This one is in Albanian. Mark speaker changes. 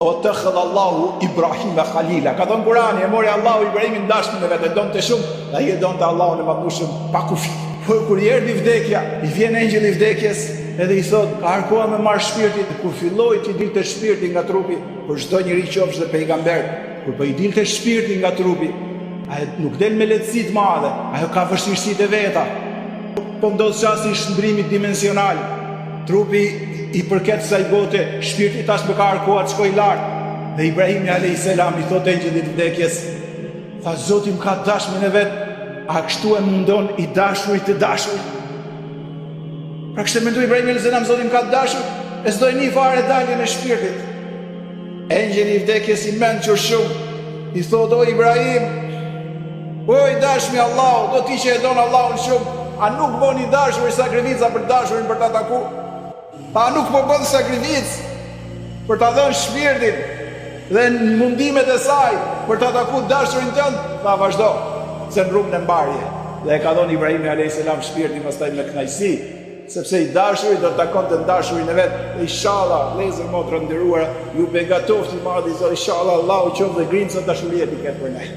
Speaker 1: O të khëdhë Allahu Ibrahim e Khalila. Ka thonë Kurani, e mori Allahu Ibrahimin dashmin e vetë, e donë të shumë, dhe i e donë të Allahu në madhushëm pa kufi. Por kur erdhi vdekja, i vjen engjëlli i vdekjes, edhe i thot, ka arkoa me marrë shpirtit, kur filloi të dilte shpirti nga trupi, për çdo njeri qofsh dhe pejgamber, kur po i dilte shpirti nga trupi, ai nuk del me lehtësi të madhe, ajo ka vështirësitë e veta. Po ndodh çasti i shndrimit dimensional. Trupi i përket kësaj bote, shpirti tashmë ka arkoa të shkojë lart. Dhe Ibrahimi a.s. i thot engjëllit të vdekjes, tha Zoti më ka dashmin e vet, a kështu e mundon i dashurit të dashurit? Pra kështë e mendoj Ibrahimi a.s. Zoti më ka dashur, e s'doj një fare daljen e shpirtit. Engjëlli i vdekjes i mençur shumë, i thot o Ibrahim, o i dashmi Allahu, do ti që e don Allahun shumë, a nuk bën i dashur i sakrifica për dashurin për ta taku? A nuk po bën sakrificë për ta dhënë shpirtin dhe në mundimet e saj për ta taku dashurin tënd? Ta vazhdo, se në rrugën e mbarje. Dhe e ka dhënë Ibrahimi a.s. shpirtin pastaj me kënaqësi, sepse i dashuri do të takon të dashurin e vet. Dhe inshallah, vëllezër motra nderuara, ju begatofti madhi Zoti, inshallah Allahu qof dhe grincën dashuria ti këtë për ne.